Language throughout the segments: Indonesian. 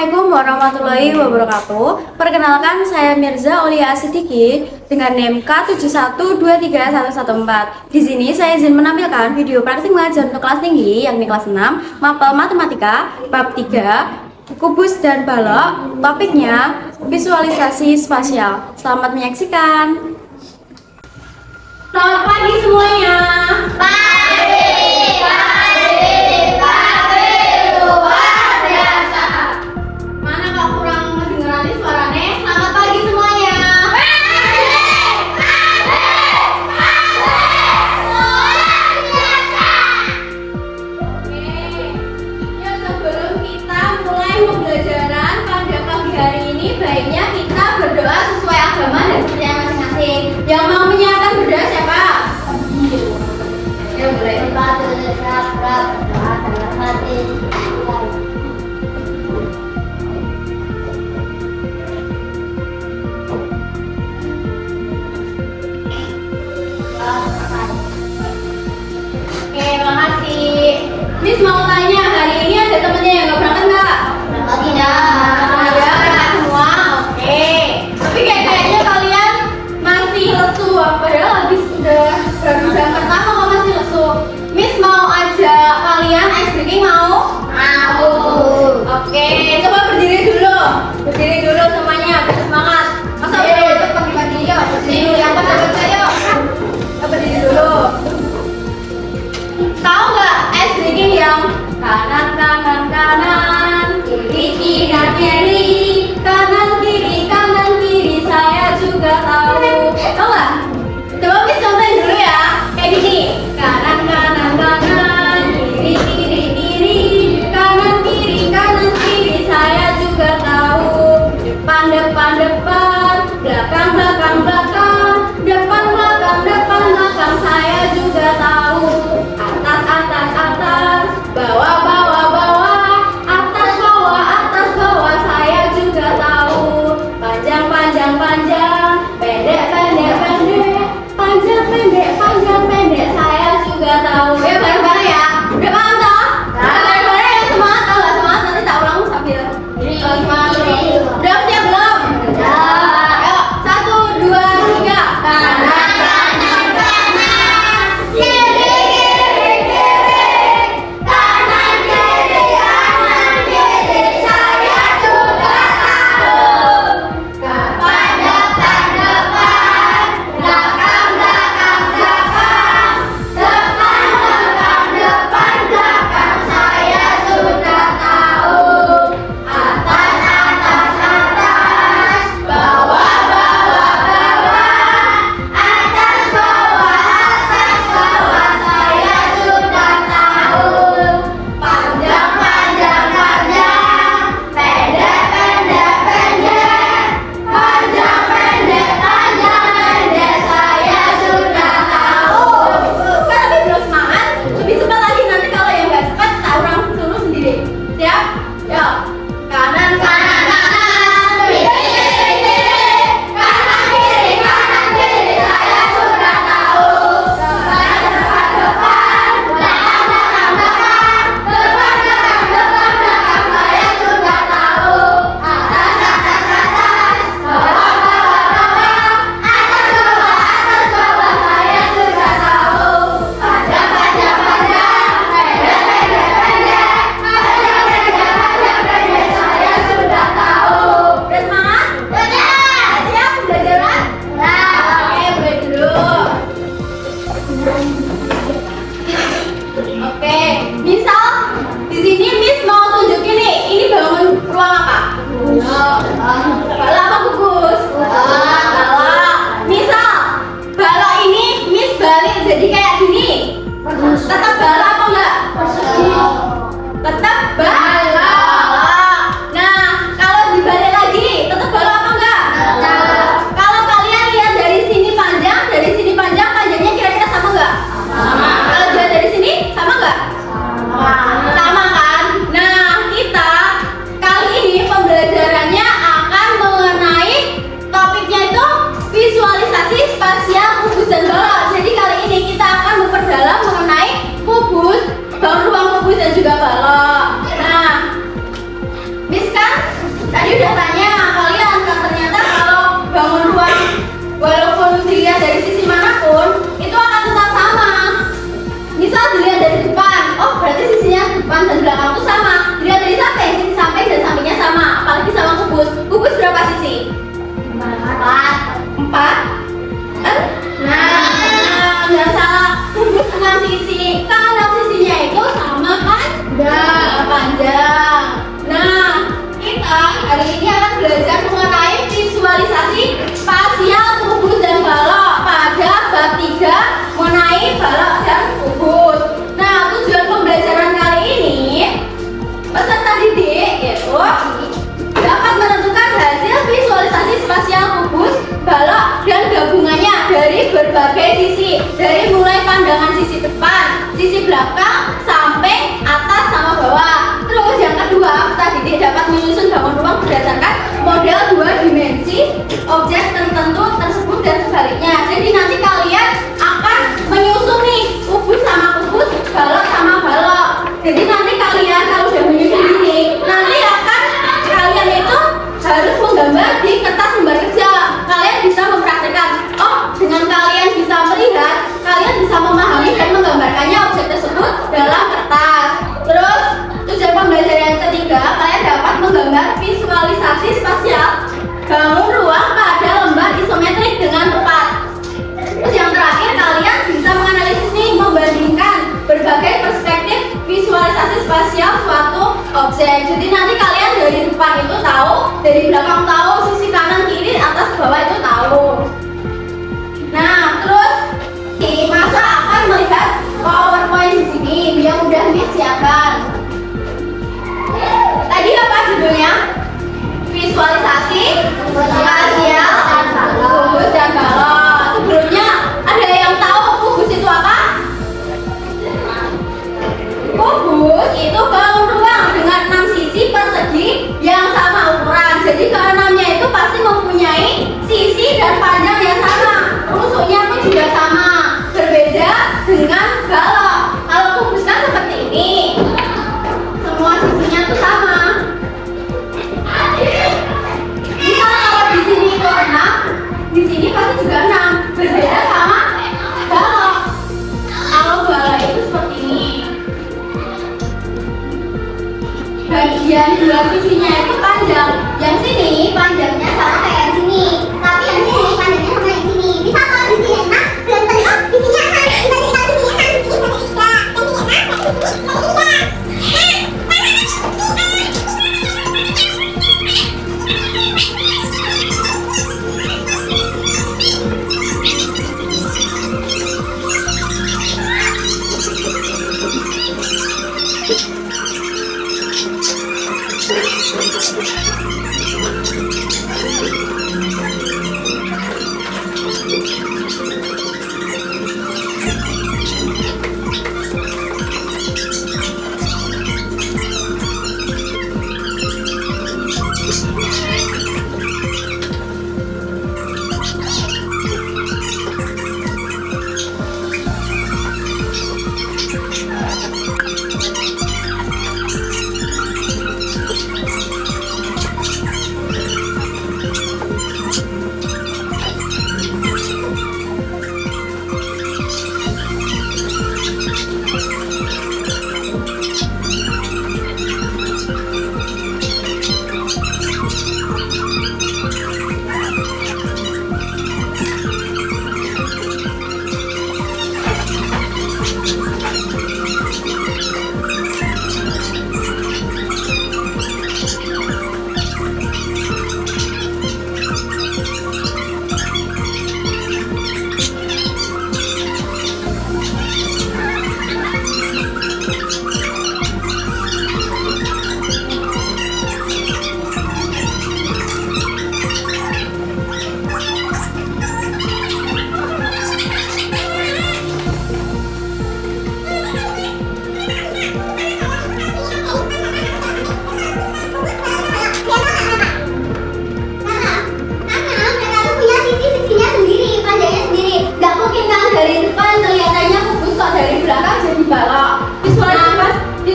Assalamualaikum warahmatullahi wabarakatuh. Perkenalkan, saya Mirza Aulia Asidiki dengan NIM K71231114. Di sini saya izin menampilkan video praktik mengajar untuk kelas tinggi, yakni kelas 6, mapel matematika, bab 3, kubus dan balok. Topiknya visualisasi spasial. Selamat menyaksikan. Selamat pagi semuanya. Pembelajaran pada pagi hari ini baiknya kita berdoa sesuai agama dan kepercayaan masing-masing. Yang mau menyiapkan berdoa siapa? Ya boleh. Oke, makasih. Miss mau tanya, hari ini ada temennya yang nggak berangkat nggak? Tidak. Ya, berangkat semua. Oke. Tapi kayaknya kalian masih lesu, padahal habis udah baru jam pertama kok masih lesu. Miss mau ajak kalian ice breaking mau? Mau. Oke, coba berdiri dulu. Berdiri dulu semuanya, biar semangat. Masa udah ikut pagi-pagi yuk? Berdiri dulu, yang pertama yuk. Berdiri dulu. Tahu nggak ice breaking yang kan enam sisinya itu sama kan? Enggak, panjang. Nah, kita hari ini akan belajar mengenai visualisasi spasial kubus dan balok pada bab 3 mengenai balok dan kubus. Nah, tujuan pembelajaran kali ini peserta didik yaitu dapat menentukan hasil visualisasi spasial kubus, balok, dan gabungannya dari berbagai sisi, dari mulai pandangan sisi depan, sisi belakang, samping, atas, sama bawah. Terus yang kedua, peserta didik dapat menyusun bangun ruang berdasarkan model 2 dimensi objek tertentu tersebut dan sebaliknya. Jadi nanti kalian akan menyusun nih kubus sama kubus, balok sama balok. Jadi nanti kalian kalau sudah menyusun ini, nanti akan kalian itu harus menggambar di kertas lembar kerja. Kalian bisa mempraktikkan. Oh, dengan kalian bisa melihat, kalian bisa memahami dan menggambarkannya objek tersebut dalam kertas. Terus tujuan pembelajaran yang ketiga, kalian dapat menggambar visualisasi spasial bangun ruang pada lembar isometrik dengan tepat. Terus yang terakhir, kalian bisa menganalisis nih, membandingkan berbagai perspektif visualisasi spasial suatu objek. Jadi nanti kalian dari depan itu tahu, dari belakang tahu, sisi kanan kiri atas bawah itu tahu. Nah, terus ini masa akan melihat PowerPoint di sini yang udah disiapkan. Tadi apa judulnya? Visualisasi spasial kubus dan balok. Sebelumnya ada yang tahu kubus itu apa? Kubus itu bangun ruang dengan 6 sisi persegi yang sama ukuran. Jadi keenamnya itu pasti mempunyai sisi dan panjang yang sama. Rusuknya pun juga sama. Berbeda dengan balok. Kalau kubus kan seperti ini. Semua sisinya tuh sama. Misal kalau di sini itu 6, di sini pasti juga 6. Berbeda sama balok. Kalau balok itu seperti ini. Bagian dua sisinya itu panjang. Yang sini panjangnya sama kayak yang sini. Tapi yang sini panjangnya sama yang sini. Bisa kalau di sini 6, belum tentu di sini akan. Dibanding kalau di sini 6, di sini 3. Yang sini 6, yang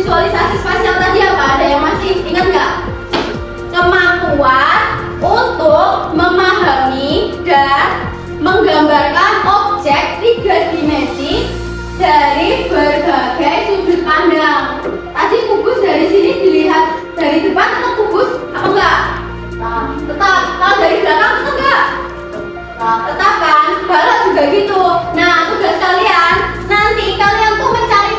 visualisasi spasial tadi apa? Ada yang masih ingat nggak? Kemampuan untuk memahami dan menggambarkan objek 3 dimensi dari berbagai sudut pandang. Tadi kubus dari sini dilihat dari depan tetap kubus apa enggak? Tetap. Kalau dari belakang tetap enggak? Tetap kan? Balok juga gitu. Nah, tugas kalian nanti kalian tuh mencari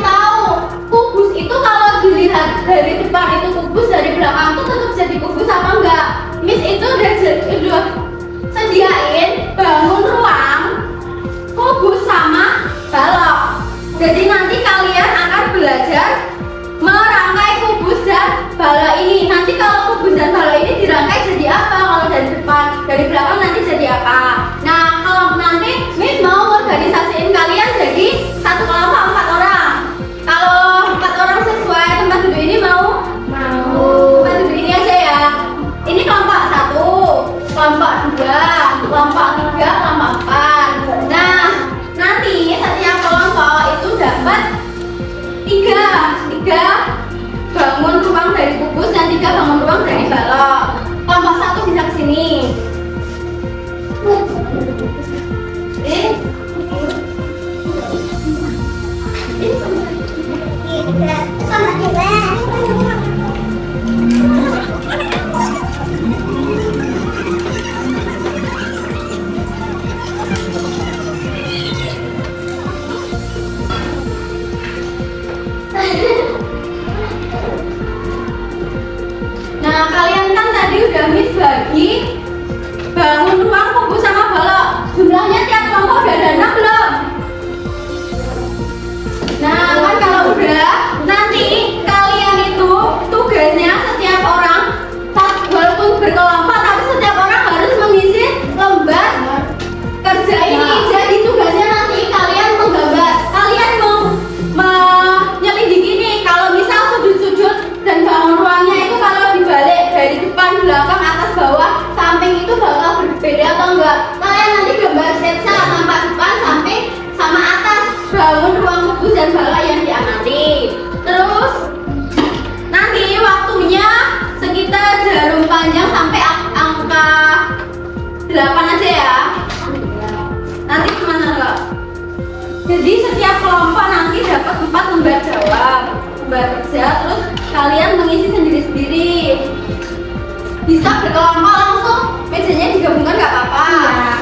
itu udah sediain bangun ruang kubus sama balok. Jadi nanti kalian akan belajar merangkai kubus dan balok ini. Nanti kalau kubus dan balok ini dirangkai jadi apa? Kalau dari depan, dari belakang nanti jadi apa? Nah, kalau nanti Miss mau organisasiin kalian jadi satu kelompok 4 orang. Kalau 4 orang sesuai tempat duduk ini mau tempat duduk ini aja ya. Ini kelompok 1, kelompok 2, kelompok 3, kelompok 4. Nah, nanti setiap kelompok itu dapat 3 bangun ruang dari kubus dan 3 bangun ruang dari balok. Kelompok 1 bisa kesini. Nah, kalian kan tadi udah Miss bagi bangun ruang kubus sama balok. Jumlahnya tiap kelompok udah ada 6 belum? Nah, kan kalau udah, nanti kalian itu tugasnya setiap orang, walaupun berkelompok, tapi setiap orang harus mengisi lembar kerja ini. Jadi tugasnya nanti kalian menggambar. Kalian mau menyelidiki nih, kalau misal sudut-sudut dan bangun ruangnya itu kalau dibalik dari depan, belakang, atas, bawah, samping itu bakal berbeda atau enggak. Kalian nanti gambar sketsa tampak depan, samping, sama atas bangun ruang kubus dan balok yang diamati. Terus nanti waktunya sekitar jarum panjang sampai angka 8 aja ya. Nanti gimana enggak? Jadi setiap kelompok nanti dapat 4 lembar jawab, lembar kerja, terus kalian mengisi sendiri-sendiri. Bisa berkelompok langsung, mejanya digabungkan nggak apa-apa. Iya.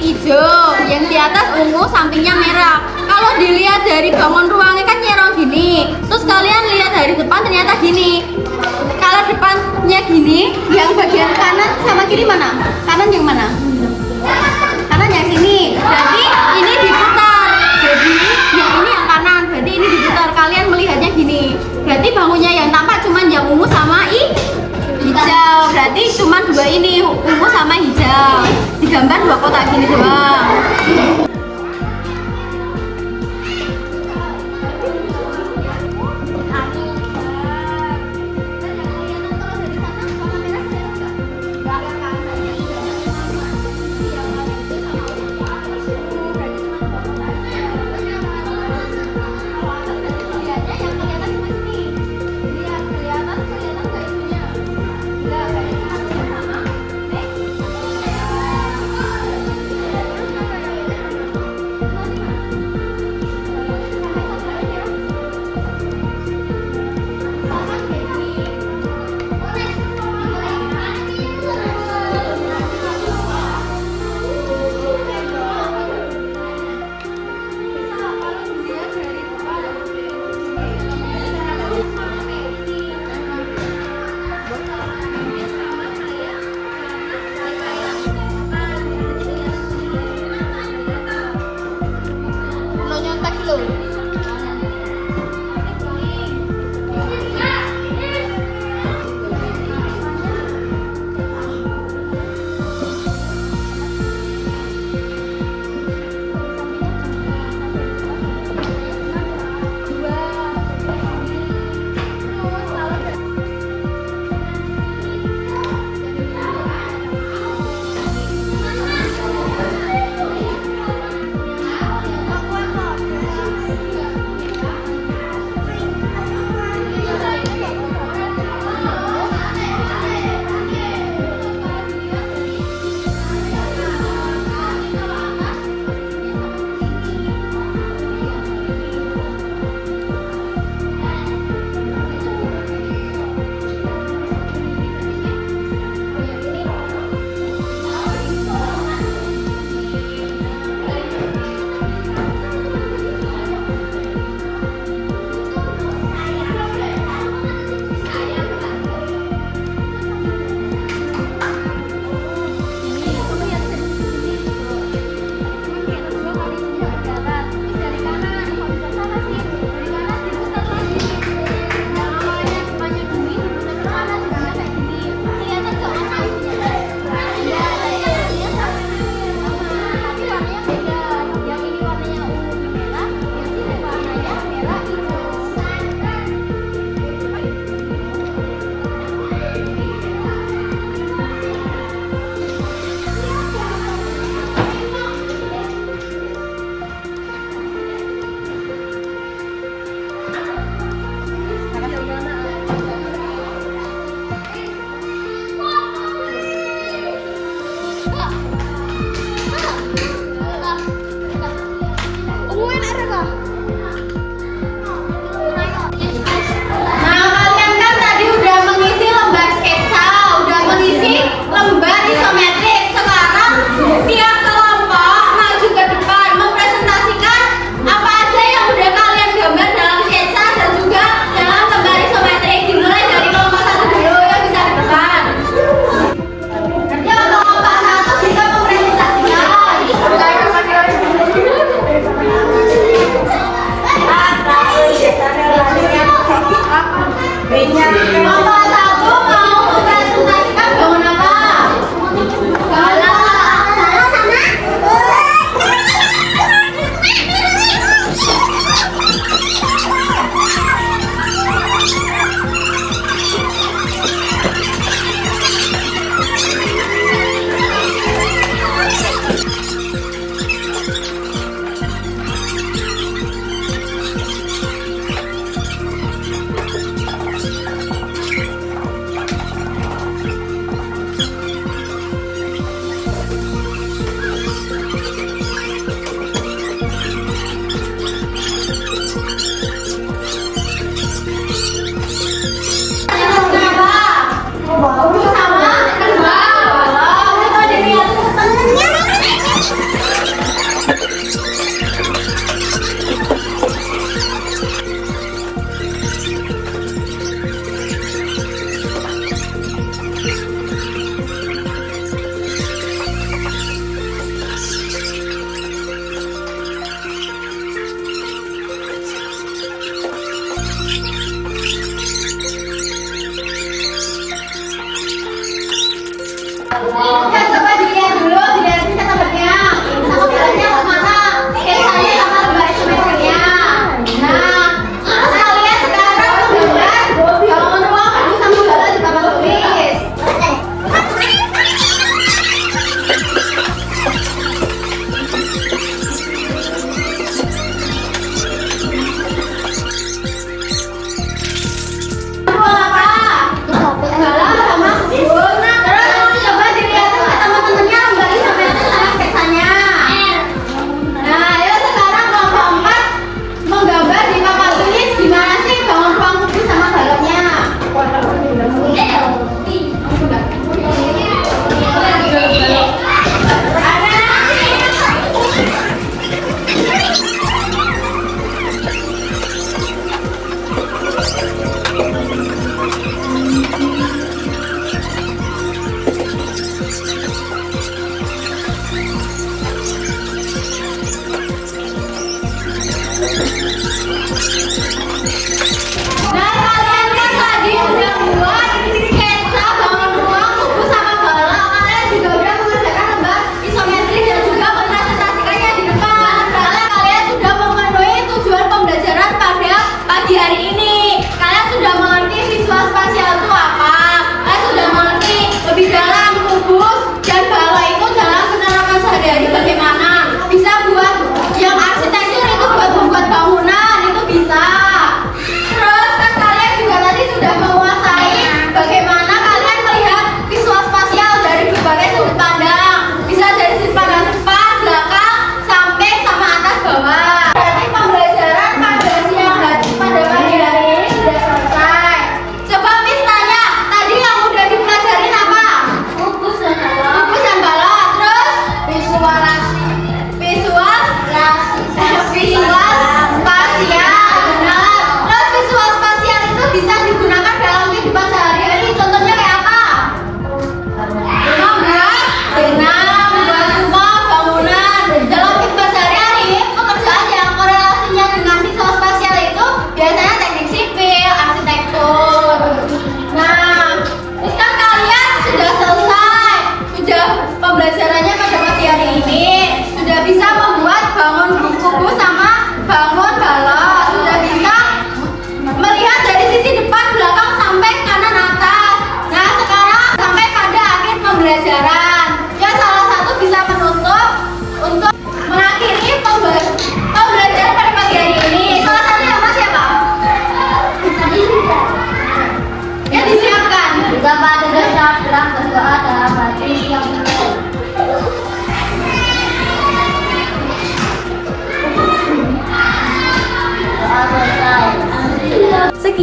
hijau, yang di atas ungu, sampingnya merah. Kalau dilihat dari bangun ruangnya kan nyerong gini. Terus kalian lihat dari depan ternyata gini. Kalau depannya gini, yang bagian kanan sama kiri mana? Kanan yang mana? Kanan yang sini. Berarti ini diputar. Jadi yang ini yang kanan. Berarti ini diputar. Kalian melihatnya gini. Berarti bangunnya yang tampak cuma yang ungu sama hijau. Berarti cuma dua ini, ungu sama hijau. Digambar dua kotak gini doang.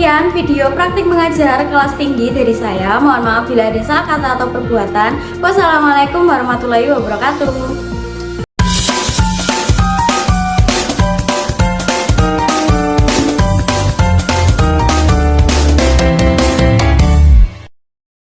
sekian video praktik mengajar kelas tinggi dari saya. Mohon maaf bila ada salah kata atau perbuatan. Wassalamualaikum warahmatullahi wabarakatuh.